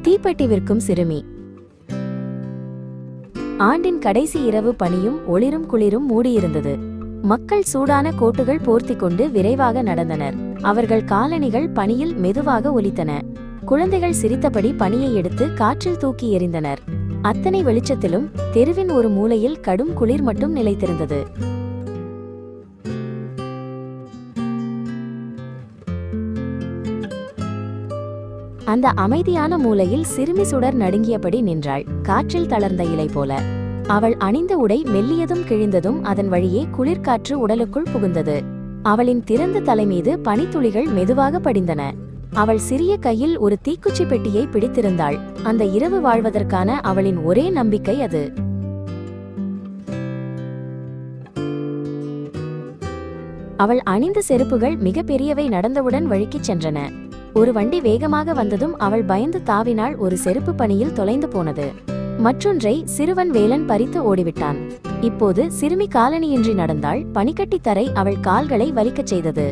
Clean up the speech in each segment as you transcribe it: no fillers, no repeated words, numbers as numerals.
தீப்பெட்டி விற்கும் சிறுமி. ஆண்டின் கடைசி இரவு பனியும் ஒளிரும் குளிரும் மூடியிருந்தது. மக்கள் சூடான கோட்டுகள் போர்த்தி கொண்டு விரைவாக நடந்தனர். அவர்கள் காலணிகள் பனியில் மெதுவாக ஒலித்தன. குழந்தைகள் சிரித்தபடி பனியை எடுத்து காற்றில் தூக்கி எறிந்தனர். அத்தனை வெளிச்சத்திலும் தெருவின் ஒரு மூலையில் கடும் குளிர் மட்டும் நிலைத்திருந்தது. அந்த அமைதியான மூலையில் சிறுமி சுடர் நடுங்கியபடி நின்றாள், காற்றில் தளர்ந்த இலை போல. அவள் அணிந்த உடை மெல்லியதும் கிழிந்ததும் அதன் வழியே குளிர்காற்று உடலுக்குள் புகுந்தது. அவளின் திறந்த தலைமீது பனித்துளிகள் மெதுவாக படிந்தன. அவள் சிறிய கையில் ஒரு தீக்குச்சி பெட்டியை பிடித்திருந்தாள். அந்த இரவு வாழ்வதற்கான அவளின் ஒரே நம்பிக்கை அது. அவள் அணிந்த செருப்புகள் மிக பெரியவை. நடந்தவுடன் வழுக்கிச் சென்றன. ஒரு வண்டி வேகமாக வந்ததும் அவள் பயந்து தாவினாள். ஒரு செருப்பு பனியில் தொலைந்து போனது. மற்றொன்றை சிறுவன் வேலன் பறித்து ஓடிவிட்டான். இப்போது சிறுமி காலணியின்றி நடந்தாள். பனிக்கட்டி தரை அவள் கால்களை வலிக்கச் செய்தது.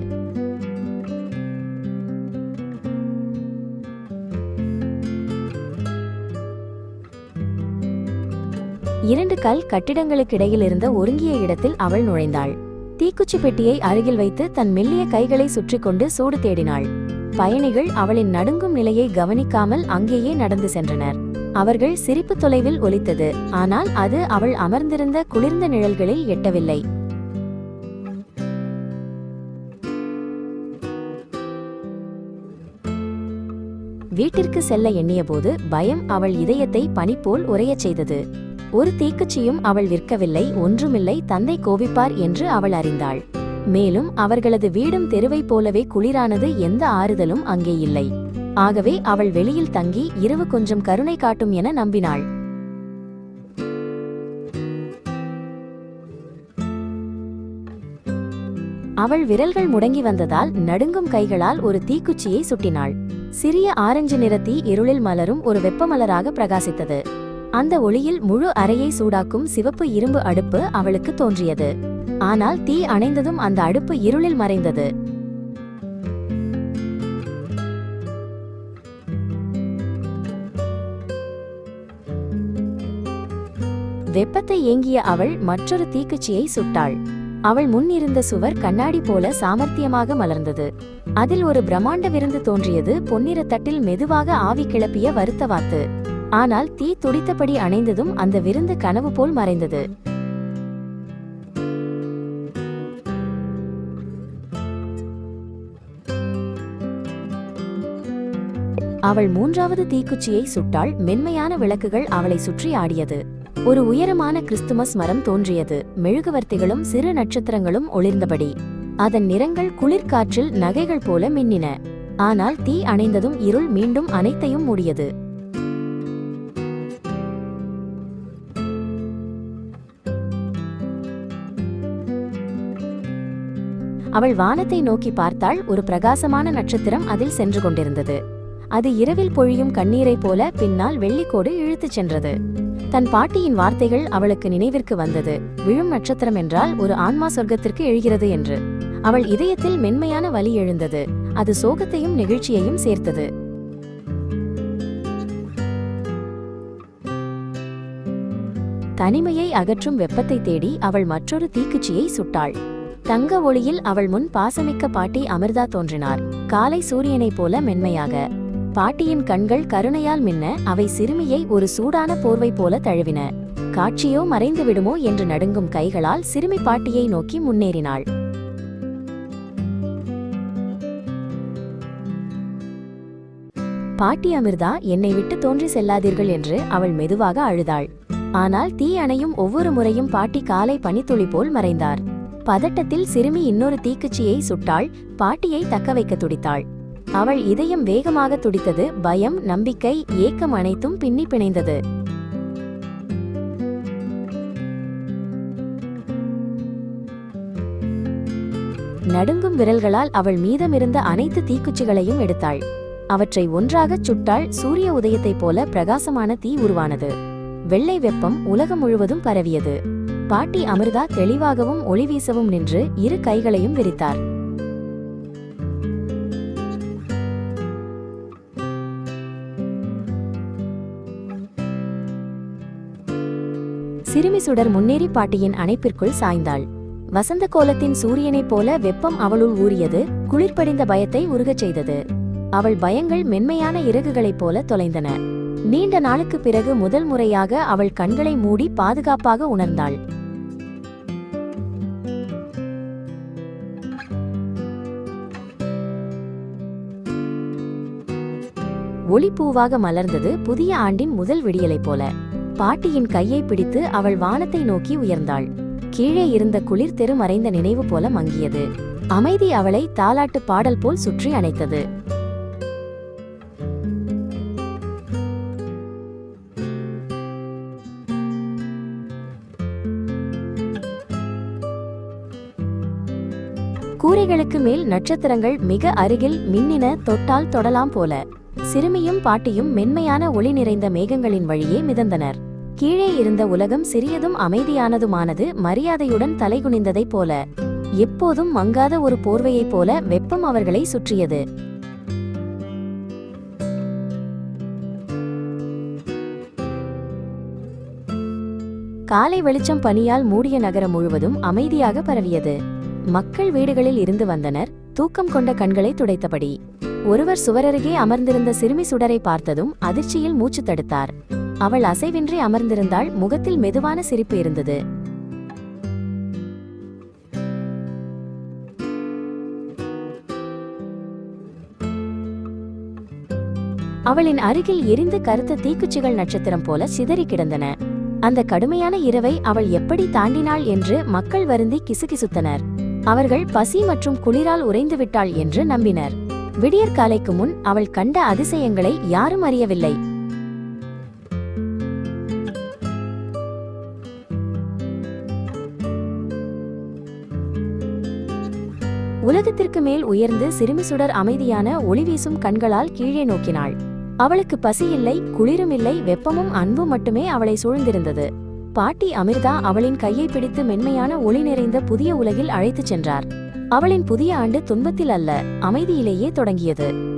இரண்டு கல் கட்டிடங்களுக்கிடையில் இருந்த ஒருங்கிய இடத்தில் அவள் நுழைந்தாள். தீக்குச்சி பெட்டியை அருகில் வைத்து தன் மெல்லிய கைகளை சுற்றி கொண்டு சூடு தேடினாள். பயணிகள் அவளின் நடுங்கும் நிலையை கவனிக்காமல் அங்கேயே நடந்து சென்றனர். அவர்கள் சிரிப்பு தொலைவில் ஒலித்தது, ஆனால் அது அவள் அமர்ந்திருந்த குளிர்ந்த நிழல்களில் எட்டவில்லை. வீட்டிற்கு செல்ல எண்ணியபோது பயம் அவள் இதயத்தை பனிப்போல் உறையச் செய்தது. ஒரு தீக்குச்சியும் அவள் விற்கவில்லை, ஒன்றுமில்லை. தந்தை கோபிப்பார் என்று அவள் அறிந்தாள். மேலும் அவர்களது வீடும் தெருவைப் போலவே குளிரானது. எந்த ஆறுதலும் அங்கே இல்லை. ஆகவே அவள் வெளியில் தங்கி இரவு கொஞ்சம் கருணை காட்டும் என நம்பினாள். அவள் விரல்கள் முடங்கி வந்ததால் நடுங்கும் கைகளால் ஒரு தீக்குச்சியை சுட்டினாள். சிறிய ஆரஞ்சு நிற தீ இருளில் மலரும் ஒரு வெப்பமலராக பிரகாசித்தது. அந்த ஒளியில் முழு அறையை சூடாக்கும் சிவப்பு இரும்பு அடுப்பு அவளுக்கு தோன்றியது. ஆனால் தீ அணைந்ததும் அந்த அடுப்பு இருளில் மறைந்தது. வெப்பத்தை ஏங்கிய அவள் மற்றொரு தீக்குச்சியை சுட்டாள். அவள் முன் இருந்த சுவர் கண்ணாடி போல சாமர்த்தியமாக மலர்ந்தது. அதில் ஒரு பிரம்மாண்ட விருந்து தோன்றியது. பொன்னிற தட்டில் மெதுவாக ஆவி கிளப்பிய வறுத்த வாத்து. ஆனால் தீ துடித்தபடி அணைந்ததும் அந்த விருந்து கனவு போல் மறைந்தது. அவள் மூன்றாவது தீக்குச்சியை சுட்டாள். மென்மையான விளக்குகள் அவளை சுற்றி ஆடியது. ஒரு உயரமான கிறிஸ்துமஸ் மரம் தோன்றியது. மெழுகுவர்த்திகளும் சிறு நட்சத்திரங்களும் ஒளிர்ந்தபடி. அதன் நிறங்கள் குளிர்காற்றில் நகைகள் போல மின்னின. ஆனால் தீ அணைந்ததும் இருள் மீண்டும் அனைத்தையும் மூடியது. அவள் வானத்தை நோக்கி பார்த்தாள். ஒரு பிரகாசமான நட்சத்திரம் அதில் சென்று கொண்டிருந்தது. அது இரவில் பொழியும் கண்ணீரை போல பின்னால் வெள்ளிக்கோடு இழுத்துச் சென்றது. தன் பாட்டியின் வார்த்தைகள் அவளுக்கு நினைவிற்கு வந்தது. விழும் நட்சத்திரம் என்றால் ஒரு ஆன்மா சொர்க்கத்திற்கு எழுகிறது என்று. அவள் இதயத்தில் மென்மையான வலி எழுந்தது. அது சோகத்தையும் நெகிழ்ச்சியையும் சேர்த்தது. தனிமையை அகற்றும் வெப்பத்தை தேடி அவள் மற்றொரு தீக்குச்சியை சுட்டாள். தங்க ஒளியில் அவள் முன் பாசமிக்க பாட்டி அமிர்தா தோன்றினார். காலை சூரியனைப் போல மென்மையாக. பாட்டியின் கண்கள் கருணையால் மின்ன. அவை சிறுமியை ஒரு சூடான போர்வை போல தழுவின. காட்சியோ மறைந்து விடுமோ என்று நடுங்கும் கைகளால் சிறுமி பாட்டியை நோக்கி முன்னேறினாள். பாட்டி அமிர்தா, என்னை விட்டு தோன்றி செல்லாதீர்கள் என்று அவள் மெதுவாக அழுதாள். ஆனால் தீ அணையும் ஒவ்வொரு முறையும் பாட்டி காலை பனித்துளி போல் மறைந்தார். பதட்டத்தில் சிறுமி இன்னொரு தீக்குச்சியை சுட்டாள். பாட்டியை தக்க வைக்க துடித்தாள். அவள் இதயம் வேகமாக துடித்தது. பயம், நம்பிக்கை, ஏக்கம் அனைத்தும் பின்னி பிணைந்தது. நடுங்கும் விரல்களால் அவள் மீதமிருந்த அனைத்து தீக்குச்சிகளையும் எடுத்தாள். அவற்றை ஒன்றாகச் சுட்டாள். சூரிய உதயத்தைப் போல பிரகாசமான தீ உருவானது. வெள்ளை வெப்பம் உலகம் முழுவதும் பரவியது. பாட்டி அமிர்தா தெளிவாகவும் ஒளி வீசவும் நின்று இரு கைகளையும் விரித்தார். சிறுமி சுடர் முன்னேறி பாட்டியின் அணைப்பிற்குள் சாய்ந்தாள். வசந்த கோலத்தின் சூரியனைப் போல வெப்பம் அவளுள் ஊறியது, குளிர்படிந்த பயத்தை உருகச் செய்தது. அவள் பயங்கள் மென்மையான இறகுகளைப் போல தொலைந்தன. நீண்ட நாளுக்குப் பிறகு முதல் முறையாக அவள் கண்களை மூடி பாதுகாப்பாக உணர்ந்தாள். ஒளிப்பூவாக மலர்ந்தது புதிய ஆண்டின் முதல் விடியலைப் போல. பாட்டியின் கையை பிடித்து அவள் வானத்தை நோக்கி உயர்ந்தாள். கீழே இருந்த குளிர் தெரு மறைந்த நினைவு போல மங்கியது. அமைதி அவளை தாலாட்டு பாடல் போல் சுற்றி அணைத்தது. கூரைகளுக்கு மேல் நட்சத்திரங்கள் மிக அருகில் மின்னின, தொட்டால் தொடலாம் போல. சிறுமியும் பாட்டியும் மென்மையான ஒளி நிறைந்த மேகங்களின் வழியே மிதந்தனர். கீழே இருந்த உலகம் சிறியதும் அமைதியானதுமானது, மரியாதையுடன் தலைகுனிந்ததைப் போல. எப்போதும் மங்காத ஒரு போர்வையைப் போல வெப்பம் அவர்களை சுற்றியது. காலை வெளிச்சம் பனியால் மூடிய நகரம் முழுவதும் அமைதியாக பரவியது. மக்கள் வீடுகளில் இருந்து வந்தனர், தூக்கம் கொண்ட கண்களை துடைத்தபடி. ஒருவர் சுவரருகே அமர்ந்திருந்த சிறுமி சுடரை பார்த்ததும் அதிர்ச்சியில் மூச்சு தடுத்தார். அவள் அசைவின்றி அமர்ந்திருந்தாள், முகத்தில் மெதுவான சிரிப்பு இருந்தது. அவளின் அருகில் எரிந்து கருத்த தீக்குச்சிகள் நட்சத்திரம் போல சிதறி கிடந்தன. அந்த கடுமையான இரவை அவள் எப்படி தாண்டினாள் என்று மக்கள் வருந்தி கிசுகிசுத்தனர். அவர்கள் பசி மற்றும் குளிரால் உறைந்து விட்டாள் என்று நம்பினர். விடியற்காலைக்கு முன் அவள் கண்ட அதிசயங்களை யாரும் அறியவில்லை. உலகத்திற்கு மேல் உயர்ந்து சிறுமி சுடர் அமைதியான ஒளி வீசும் கண்களால் கீழே நோக்கினாள். அவளுக்கு பசி இல்லை, குளிரும் இல்லை, வெப்பமும் அன்பும் மட்டுமே அவளை சூழ்ந்திருந்தது. பாட்டி அமிர்தா அவளின் கையை பிடித்து மென்மையான ஒளி நிறைந்த புதிய உலகில் அழைத்துச் சென்றார். அவளின் புதிய ஆண்டு துன்பத்தில் அல்ல, அமைதியிலேயே தொடங்கியது.